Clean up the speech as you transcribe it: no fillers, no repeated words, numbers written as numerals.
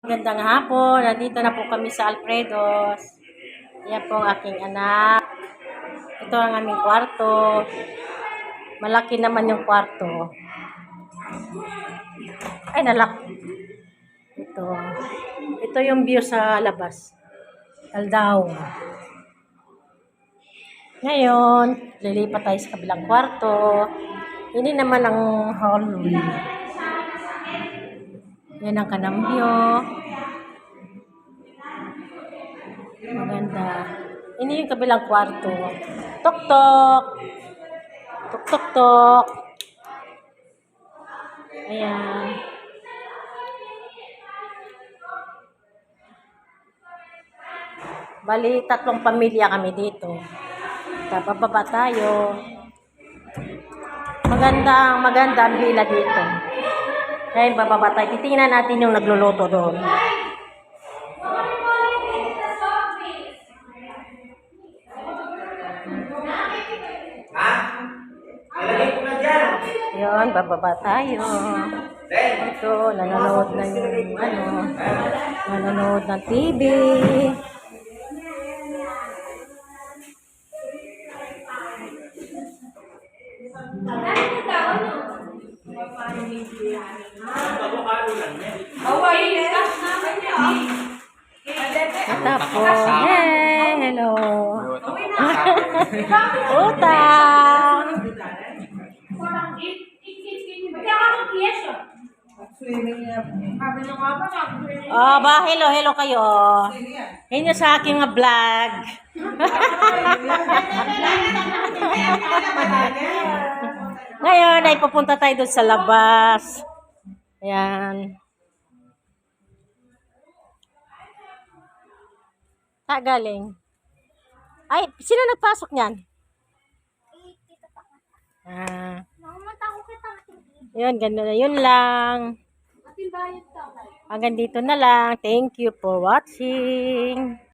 Magandang hapon. Nandito na po kami sa Alfredo's. Yan po ang aking anak. Ito ang aming kwarto. Malaki naman yung kwarto. Ay, nalak. Ito. Ito yung view sa labas. Aldao. Ngayon, lilipat tayo sa kabilang kwarto. Ini naman ang hallway. Yan ang kanang view. Maganda. Ini yung kabilang kwarto. Tok tok. Tok tok tok. Ayan. Bali, 3 pamilya kami dito. Bababa tayo. Maganda ang villa dito. Kaya bababa tayo. Titingnan natin yung nagluluto doon. Yun, bababa tayo. Ito, nanonood ng nanonood ng TV. Tapos, hey, hello. Utang. Hello kayo. Hinyo sa aking vlog. Ngayon ay pupunta tayo doon sa labas. Ayan. Galing. Ay, sino nagpasok niyan? Yun, gano'n na yun lang. Hanggang dito na lang. Thank you for watching.